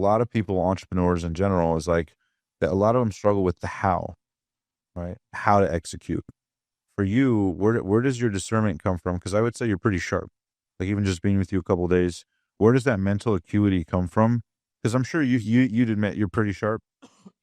lot of people, entrepreneurs in general, is like that a lot of them struggle with the how, right? How to execute. For you, where does your discernment come from? Because I would say you're pretty sharp. Like even just being with you a couple of days, where does that mental acuity come from? Because I'm sure you'd admit you're pretty sharp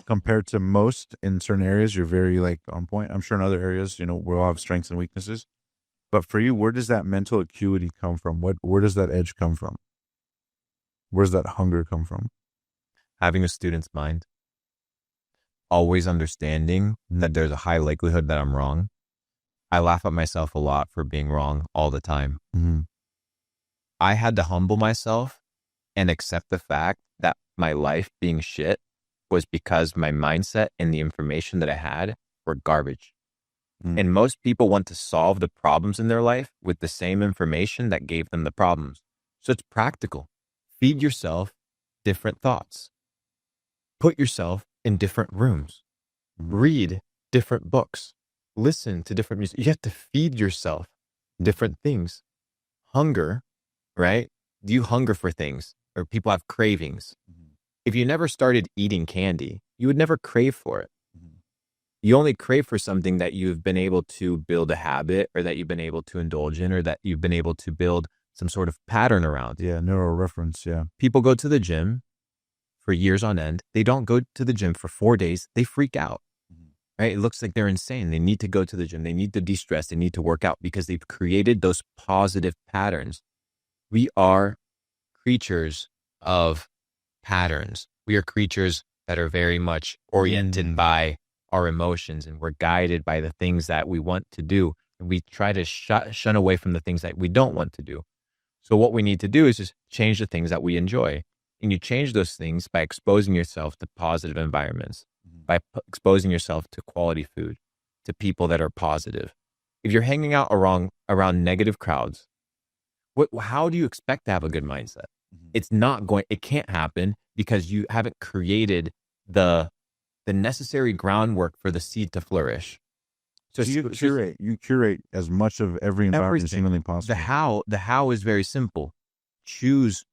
compared to most in certain areas. You're very like on point. I'm sure in other areas, we all have strengths and weaknesses. But for you, where does that mental acuity come from? Where does that edge come from? Where's that hunger come from? Having a student's mind, always understanding that there's a high likelihood that I'm wrong. I laugh at myself a lot for being wrong all the time. Mm-hmm. I had to humble myself and accept the fact that my life being shit was because my mindset and the information that I had were garbage. Mm. And most people want to solve the problems in their life with the same information that gave them the problems. So it's practical. Feed yourself different thoughts. Put yourself in different rooms. Read different books. Listen to different music. You have to feed yourself different things. Hunger, right? Do you hunger for things? Or people have cravings. If you never started eating candy, you would never crave for it. You only crave for something that you've been able to build a habit, or that you've been able to indulge in, or that you've been able to build some sort of pattern around. Yeah, neural reference, yeah. People go to the gym for years on end. They don't go to the gym for 4 days. They freak out, right? It looks like they're insane. They need to go to the gym. They need to de-stress. They need to work out because they've created those positive patterns. We are creatures of patterns. We are creatures that are very much oriented by our emotions, and we're guided by the things that we want to do. And we try to shun away from the things that we don't want to do. So what we need to do is just change the things that we enjoy. And you change those things by exposing yourself to positive environments, by exposing yourself to quality food, to people that are positive. If you're hanging out around negative crowds, how do you expect to have a good mindset? It can't happen because you haven't created the necessary groundwork for the seed to flourish. So you curate as much of every environment as humanly possible. The how is very simple. Choose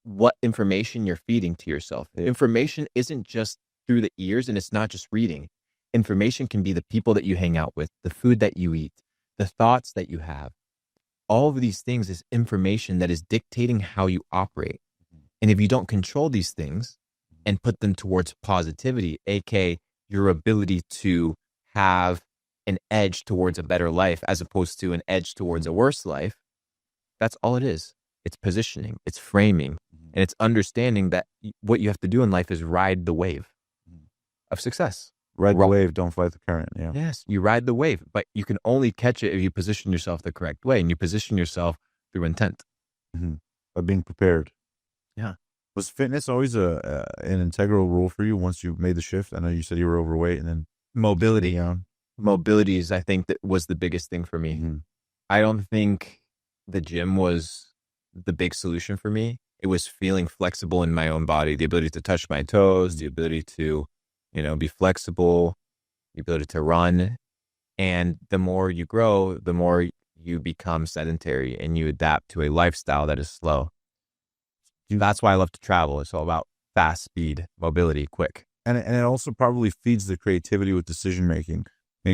what information you're feeding to yourself. Information isn't just through the ears, and it's not just reading. Information can be the people that you hang out with, the food that you eat, the thoughts that you have. All of these things is information that is dictating how you operate. And if you don't control these things and put them towards positivity, aka your ability to have an edge towards a better life as opposed to an edge towards a worse life, that's all it is. It's positioning, it's framing, and it's understanding that what you have to do in life is ride the wave of success. Ride the wave, don't fight the current. Yeah. Yes, you ride the wave, but you can only catch it if you position yourself the correct way, and you position yourself through intent. By being prepared. Yeah. Was fitness always an integral role for you once you made the shift? I know you said you were overweight, and then mobility. Mobility is, I think, that was the biggest thing for me. I don't think the gym was the big solution for me. It was feeling flexible in my own body, the ability to touch my toes, the ability to, be flexible, the ability to run. And the more you grow, the more you become sedentary and you adapt to a lifestyle that is slow. That's why I love to travel. It's all about fast speed, mobility, quick. And it also probably feeds the creativity with decision making.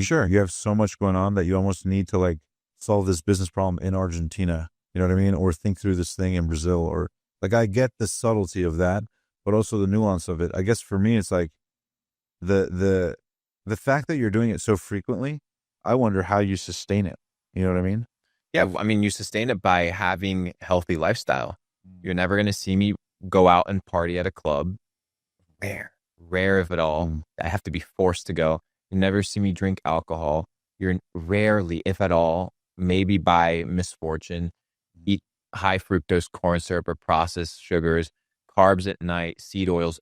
Sure, you have so much going on that you almost need to like solve this business problem in Argentina. You know what I mean? Or think through this thing in Brazil, or like, I get the subtlety of that, but also the nuance of it. I guess for me, it's like the fact that you're doing it so frequently, I wonder how you sustain it. You know what I mean? Yeah. I mean, you sustain it by having healthy lifestyle. You're never going to see me go out and party at a club. Rare if at all. I have to be forced to go. You never see me drink alcohol. You're rarely, if at all, maybe by misfortune, eat high fructose corn syrup or processed sugars, carbs at night, seed oils,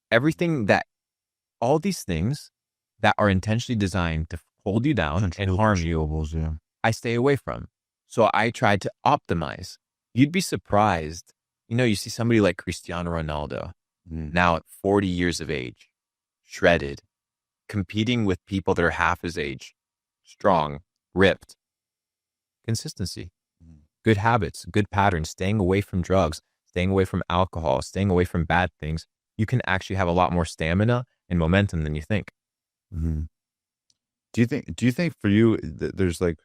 all these things that are intentionally designed to hold you down and harm you, I stay away from. So I try to optimize. You'd be surprised. You see somebody like Cristiano Ronaldo, now at 40 years of age, shredded, competing with people that are half his age, strong, ripped. Consistency, good habits, good patterns, staying away from drugs, staying away from alcohol, staying away from bad things. you can actually have a lot more stamina and momentum than you think. Mm-hmm. Do you think for you there's like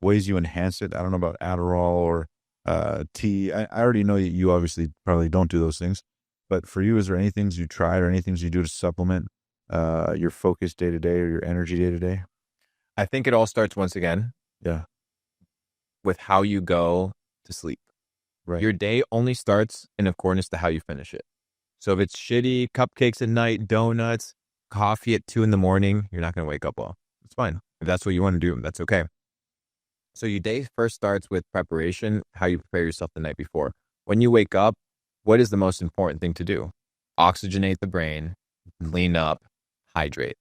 ways you enhance it? I don't know about Adderall or tea. I already know you obviously probably don't do those things, but for you, is there any things you tried or any things you do to supplement your focus day to day or your energy day to day? I think it all starts once again Yeah, with how you go to sleep. right. Your day only starts in accordance to how you finish it. So if it's shitty, cupcakes at night, donuts, coffee at 2 in the morning, you're not going to wake up well. It's fine. If that's what you want to do, that's okay. So your day first starts with preparation, how you prepare yourself the night before. When you wake up, what is the most important thing to do? Oxygenate the brain, clean up, hydrate,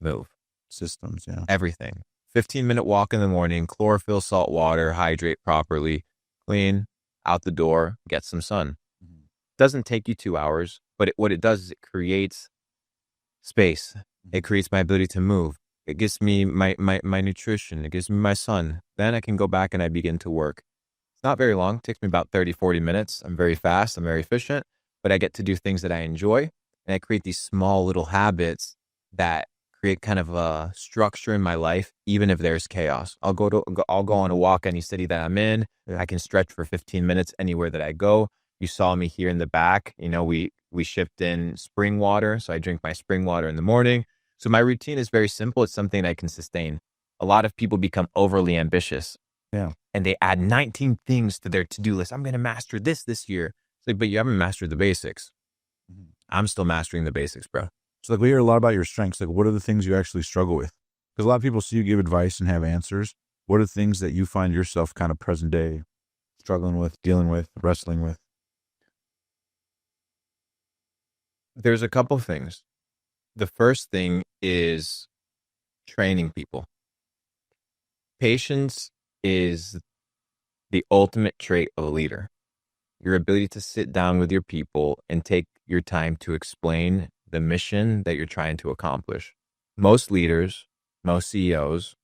move, Systems, yeah. everything. 15-minute walk in the morning, chlorophyll, salt water, hydrate properly, clean, out the door, get some sun. Mhm. Doesn't take you 2 hours, but what it does is it creates space. It Mhm. creates my ability to move. It gives me my nutrition. It gives me my sun. Then I can go back and I begin to work. It's not very long. It takes me about 30, 40 minutes. I'm very fast. I'm very efficient, but I get to do things that I enjoy. And I create these small little habits that create kind of a structure in my life, even if there's chaos. I'll go on a walk any city that I'm in. Yeah. I can stretch for 15 minutes anywhere that I go. You saw me here in the back. We shipped in spring water. So I drink my spring water in the morning. So my routine is very simple. It's something I can sustain. A lot of people become overly ambitious Yeah. and they add 19 things to their to-do list. I'm going to master this year. It's like, but you haven't mastered the basics. Mhm. I'm still mastering the basics, bro. So like we hear a lot about your strengths. Like what are the things you actually struggle with? Because a lot of people see you give advice and have answers. What are the things that you find yourself kind of present day struggling with, dealing with, wrestling with? There's a couple things. The first thing is training people. Patience is the ultimate trait of a leader. Your ability to sit down with your people and take your time to explain the mission that you're trying to accomplish. Most leaders, most CEOs,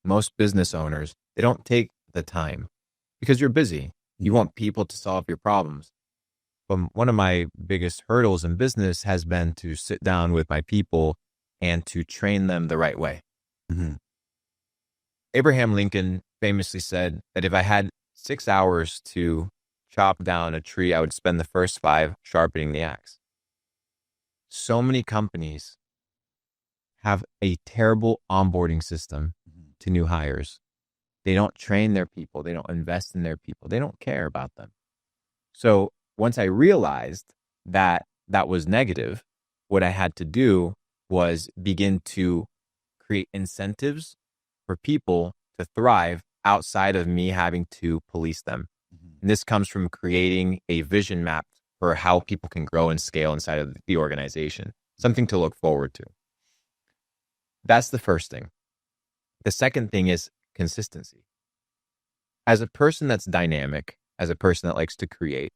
most business owners, they don't take the time because you're busy. You want people to solve your problems. But one of my biggest hurdles in business has been to sit down with my people and to train them the right way. Mm-hmm. Abraham Lincoln famously said that if I had 6 hours to chop down a tree, I would spend the first 5 sharpening the axe. So many companies have a terrible onboarding system to new hires. They don't train their people. They don't invest in their people. They don't care about them. So once I realized that that was negative, what I had to do was begin to create incentives for people to thrive outside of me having to police them. And this comes from creating a vision map for how people can grow and scale inside of the organization, something to look forward to. That's the first thing. The second thing is consistency. As a person that's dynamic, as a person that likes to create,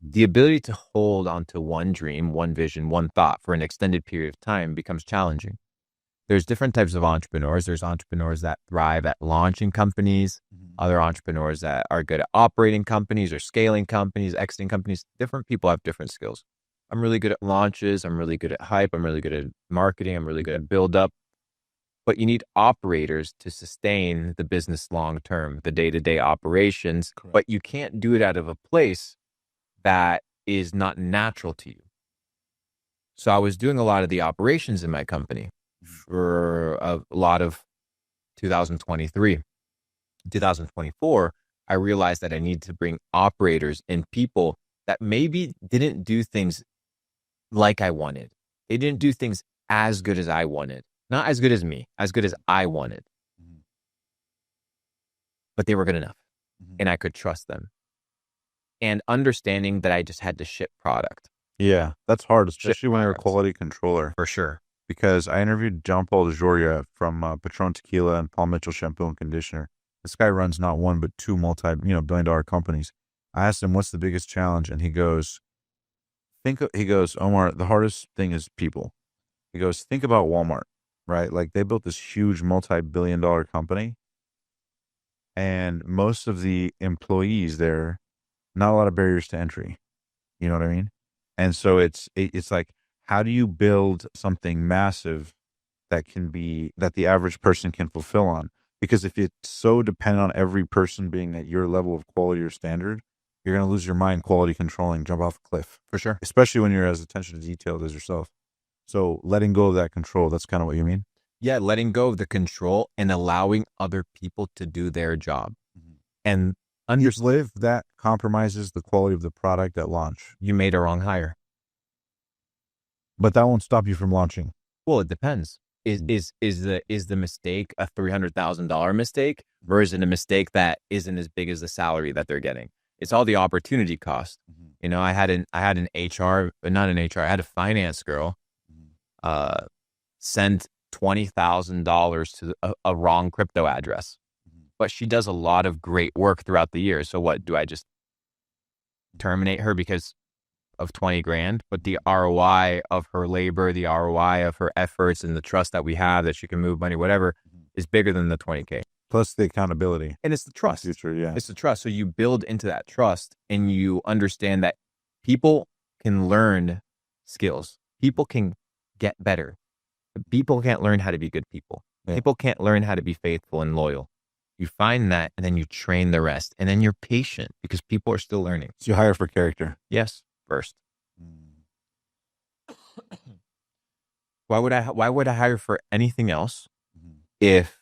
the ability to hold onto one dream, one vision, one thought for an extended period of time becomes challenging. There's different types of entrepreneurs. There's entrepreneurs that thrive at launching companies, other entrepreneurs that are good at operating companies or scaling companies, exiting companies. Different people have different skills. I'm really good at launches. I'm really good at hype. I'm really good at marketing. I'm really good at build up. But you need operators to sustain the business long term, the day-to-day operations. Correct. But you can't do it out of a place that is not natural to you. So I was doing a lot of the operations in my company for a lot of 2023. 2024, I realized that I needed to bring operators and people that maybe didn't do things like I wanted. They didn't do things as good as I wanted. Not as good as me, as good as I wanted, Mhm. but they were good enough Mhm. and I could trust them. And understanding that I just had to ship product. Yeah, that's hard, Ship especially when you're a products, quality controller. for sure. Because I interviewed John Paul DeJoria from Patron Tequila and Paul Mitchell Shampoo and Conditioner. This guy runs not one but two multi-billion-dollar companies. I asked him what's the biggest challenge, and he goes, he goes, Omar, the hardest thing is people. He goes, think about Walmart, right? Like they built this huge multi-billion-dollar company, and most of the employees there, not a lot of barriers to entry. You know what I mean? And so it's like, how do you build something massive that the average person can fulfill on? Because if it's so dependent on every person being at your level of quality or standard, you're going to lose your mind quality controlling, jump off a cliff, For sure. especially when you're as attention to detailed as yourself. So letting go of that control, that's kind of what you mean? Yeah, letting go of the control and allowing other people to do their job. And If that compromises the quality of the product at launch, you made a wrong hire. but that won't stop you from launching. Well, it depends. Is the mistake a $300,000 mistake, or is it a mistake that isn't as big as the salary that they're getting? It's all the opportunity cost. You know, I had an HR, but not an HR. I had a finance girl send $20,000 to a wrong crypto address, but she does a lot of great work throughout the year. So what, do I just terminate her because of 20 grand? But the ROI of her labor, the ROI of her efforts, and the trust that we have that she can move money, whatever, is bigger than the 20K. Plus the accountability. And it's the trust. Future, yeah. It's the trust. So you build into that trust, and you understand that people can learn skills. People can get better. But people can't learn how to be good people. Yeah. People can't learn how to be faithful and loyal. You find that, and then you train the rest. And then you're patient because people are still learning. So you hire for character. Yes, first. Why would I hire for anything else if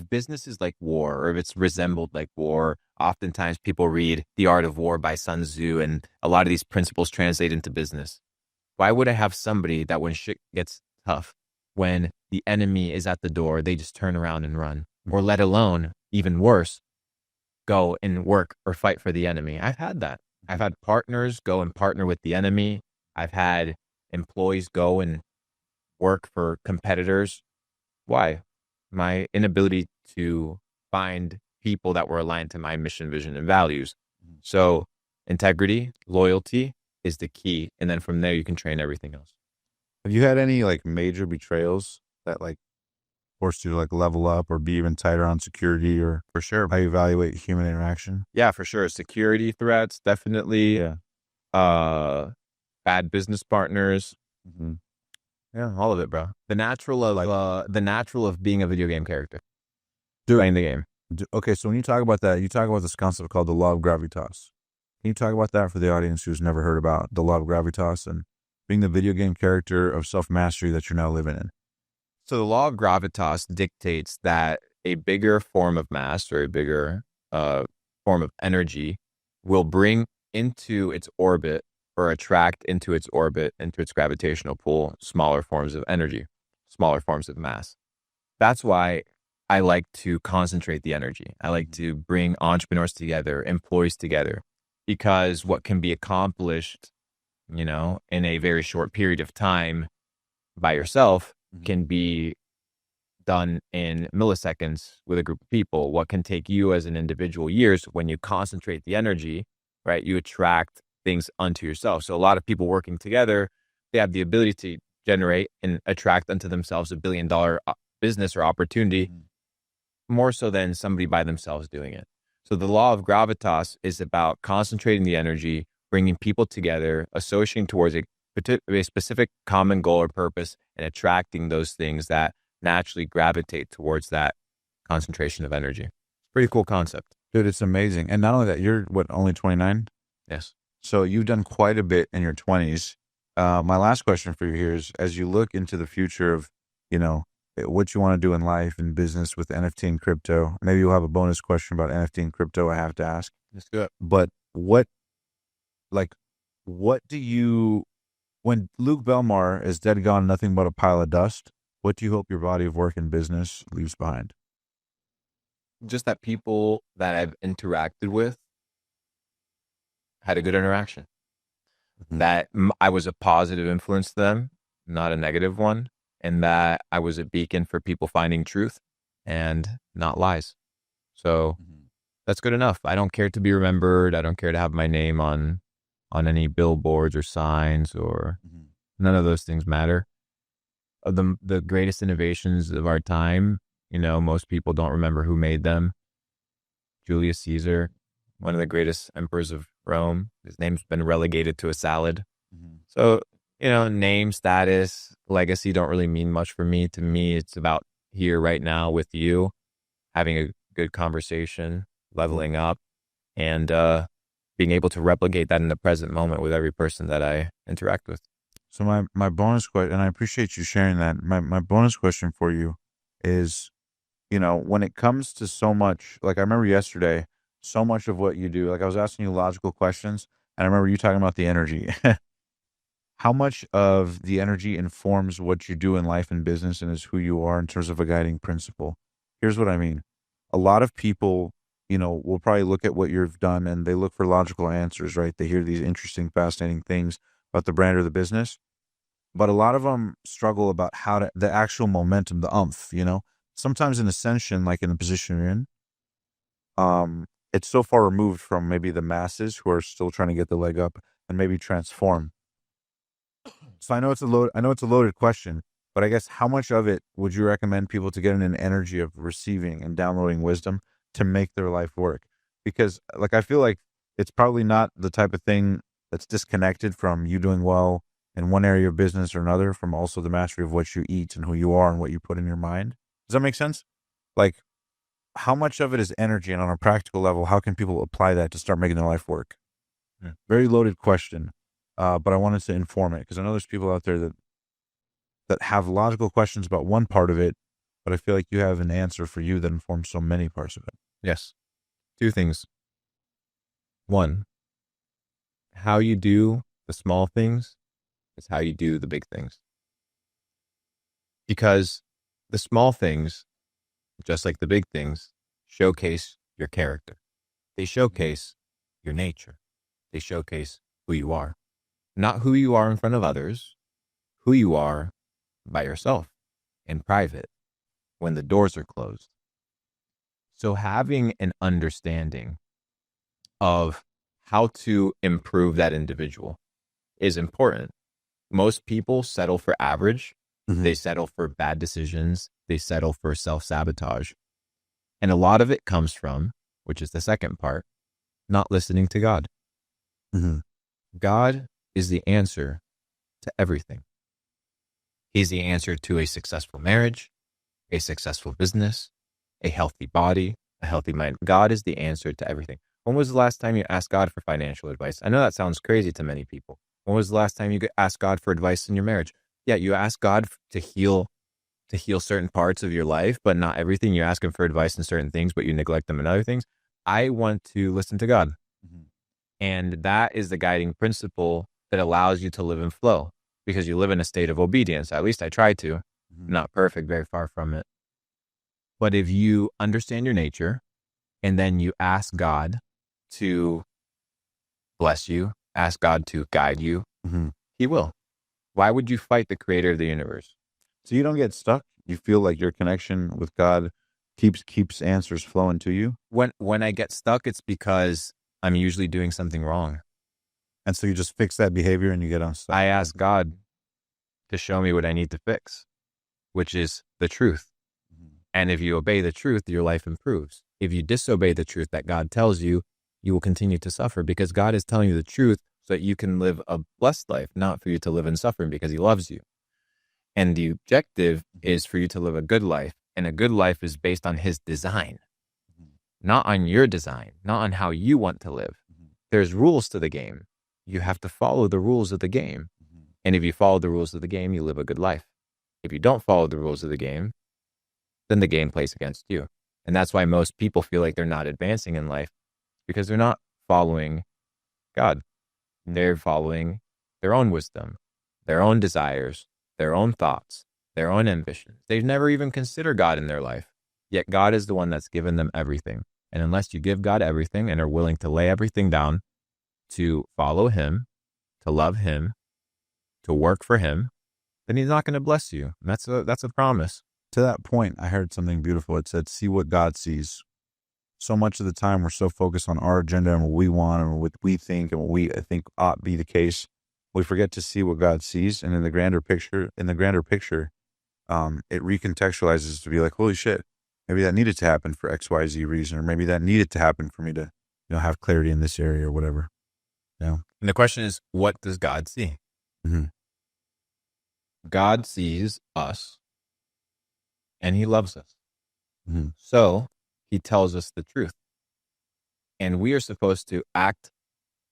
business is like war, or if it's resembled like war? Oftentimes people read The Art of War by Sun Tzu, and a lot of these principles translate into business. Why would I have somebody that when shit gets tough, when the enemy is at the door, they just turn around and run? Or let alone, even worse, go and work or fight for the enemy? I've had that. I've had partners go and partner with the enemy. I've had employees go and work for competitors. Why? My inability to find people that were aligned to my mission, vision, and values. So integrity, loyalty is the key. And then from there, you can train everything else. Have you had any like major betrayals that like forced you to like level up or be even tighter on security, or For sure. how you evaluate human interaction? Yeah, for sure. Security threats, definitely. Yeah. Bad business partners. Yeah. All of it, bro. The natural of being a video game character. Dude. Playing the game. Okay, so when you talk about that, you talk about this concept called the law of gravitas. Can you talk about that for the audience who's never heard about the law of gravitas and being the video game character of self-mastery that you're now living in? So the law of gravitas dictates that a bigger form of mass, or a bigger form of energy, will bring into its orbit, or attract into its orbit, into its gravitational pull, smaller forms of energy, smaller forms of mass. That's why I like to concentrate the energy. I like to bring entrepreneurs together, employees together, because what can be accomplished, you know, in a very short period of time by yourself can be done in milliseconds with a group of people. What can take you as an individual years, when you concentrate the energy, right? You attract things unto yourself. So a lot of people working together, they have the ability to generate and attract unto themselves $1 billion business or opportunity, more so than somebody by themselves doing it. So the law of gravitas is about concentrating the energy, bringing people together, associating towards a specific common goal or purpose, and attracting those things that naturally gravitate towards that concentration of energy. Pretty cool concept. Dude, it's amazing. And not only that, you're what, only 29? Yes. So you've done quite a bit in your 20s. My last question for you here is, as you look into the future of, you know, what you want to do in life and business with NFT and crypto, maybe you'll have a bonus question about NFT and crypto I have to ask. Let's do it. But what do you, when Luke Belmar is dead, gone, nothing but a pile of dust, what do you hope your body of work and business leaves behind? Just that people that I've interacted with had a good interaction. That I was a positive influence to them, not a negative one. And that I was a beacon for people finding truth and not lies. So that's good enough. I don't care to be remembered. I don't care to have my name on any billboards or signs, or none of those things matter. The greatest innovations of our time, you know, most people don't remember who made them. Julius Caesar, one of the greatest emperors of Rome. His name's been relegated to a salad. Mm-hmm. So, name, status, legacy don't really mean much for me. To me, it's about here right now with you, having a good conversation, leveling up, and being able to replicate that in the present moment with every person that I interact with. So my bonus question, and I appreciate you sharing that. My bonus question for you is, when it comes to so much, like I remember yesterday, so much of what you do, like I was asking you logical questions, and I remember you talking about the energy. How much of the energy informs what you do in life and business and is who you are in terms of a guiding principle? Here's what I mean. A lot of people, will probably look at what you've done and they look for logical answers, right? They hear these interesting, fascinating things about the brand or the business, but a lot of them struggle about the actual momentum, the umph. Sometimes in ascension, like in the position you're in, it's so far removed from maybe the masses who are still trying to get the leg up and maybe transform. So I know it's a loaded question, but I guess how much of it would you recommend people to get in an energy of receiving and downloading wisdom to make their life work? Because like I feel like it's probably not the type of thing that's disconnected from you doing well in one area of business or another, from also the mastery of what you eat and who you are and what you put in your mind. Does that make sense? Like, how much of it is energy, and on a practical level, how can people apply that to start making their life work? Yeah. Very loaded question, but I wanted to inform it because I know there's people out there that have logical questions about one part of it, but I feel like you have an answer for you that informs so many parts of it. Yes. Two things. One, how you do the small things is how you do the big things. Because the small things, just like the big things, showcase your character. They showcase your nature. They showcase who you are. Not who you are in front of others, who you are by yourself, in private, when the doors are closed. So having an understanding of how to improve that individual is important. Most people settle for average. Mm-hmm. They settle for bad decisions. They settle for self-sabotage. And a lot of it comes from, which is the second part, not listening to God. Mm-hmm. God is the answer to everything. He's the answer to a successful marriage, a successful business, a healthy body, a healthy mind. God is the answer to everything. When was the last time you asked God for financial advice? I know that sounds crazy to many people. When was the last time you asked God for advice in your marriage? Yeah, you ask God to heal certain parts of your life, but not everything. You ask him for advice in certain things, but you neglect them in other things. I want to listen to God. Mm-hmm. And that is the guiding principle that allows you to live in flow, because you live in a state of obedience. At least I try to. Mm-hmm. Not perfect, very far from it. But if you understand your nature and then you ask God to bless you, ask God to guide you, Mm-hmm. he will. Why would you fight the creator of the universe? So you don't get stuck. You feel like your connection with God keeps answers flowing to you. When I get stuck, it's because I'm usually doing something wrong. And so you just fix that behavior and you get unstuck. I ask God to show me what I need to fix, which is the truth. Mm-hmm. And if you obey the truth, your life improves. If you disobey the truth that God tells you, you will continue to suffer, because God is telling you the truth so that you can live a blessed life, not for you to live in suffering, because he loves you. And the objective is for you to live a good life. And a good life is based on his design, not on your design, not on how you want to live. There's rules to the game. You have to follow the rules of the game. And if you follow the rules of the game, you live a good life. If you don't follow the rules of the game, then the game plays against you. And that's why most people feel like they're not advancing in life, because they're not following God. They're following their own wisdom, their own desires, their own thoughts, their own ambitions. They've never even considered God in their life. Yet God is the one that's given them everything. And unless you give God everything and are willing to lay everything down to follow him, to love him, to work for him, then he's not going to bless you. And that's a promise. To that point, I heard something beautiful. It said, see what God sees. So much of the time we're so focused on our agenda and what we want and what we think and what we think ought be the case. We forget to see what God sees. And in the grander picture, it recontextualizes to be like, holy shit, maybe that needed to happen for XYZ reason, or maybe that needed to happen for me to, have clarity in this area or whatever. Yeah. And the question is, what does God see? Mm-hmm. God sees us and he loves us. Mm-hmm. So he tells us the truth. And we are supposed to act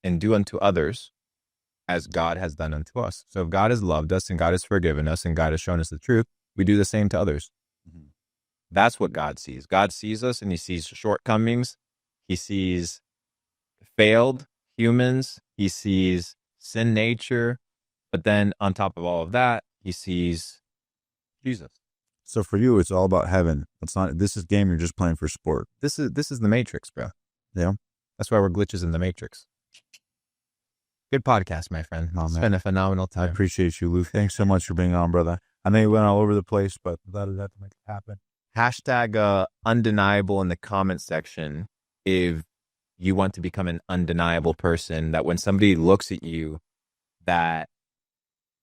and do unto others as God has done unto us. So if God has loved us and God has forgiven us and God has shown us the truth, we do the same to others. Mm-hmm. That's what God sees. God sees us and he sees shortcomings. He sees failed humans. He sees sin nature. But then on top of all of that, he sees Jesus. So for you, it's all about heaven. This is game you're just playing for sport. This is the Matrix, bro. Yeah. That's why we're glitches in the Matrix. Good podcast, my friend. Oh, It's man. been a phenomenal I time. appreciate you, Luke. Thanks so much for being on, brother. I know you went all over the place, but I'm glad I had to make it happen. Hashtag undeniable in the comment section if you want to become an undeniable person, that when somebody looks at you, that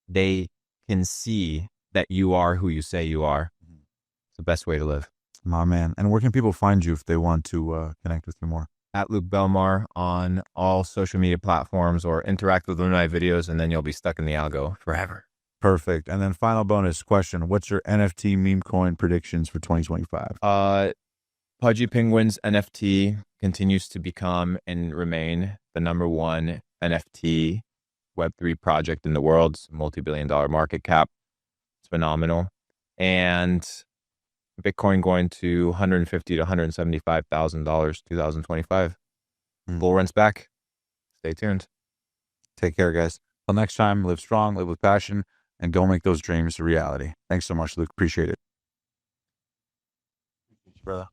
they can see that you are who you say you are. It's the best way to live. My man. And where can people find you if they want to connect with you more? At Luke Belmar on all social media platforms, or interact with one of my videos, and then you'll be stuck in the algo forever. Perfect. And then final bonus question. What's your NFT meme coin predictions for 2025? Pudgy Penguins NFT continues to become and remain the number one NFT Web3 project in the world. It's a multi-billion-dollar market cap. It's phenomenal. And Bitcoin going to $150,000 to $175,000 2025. Bull runs back. Stay tuned. Take care, guys. Till next time, live strong, live with passion, and go make those dreams a reality. Thanks so much, Luke. Appreciate it. Brother.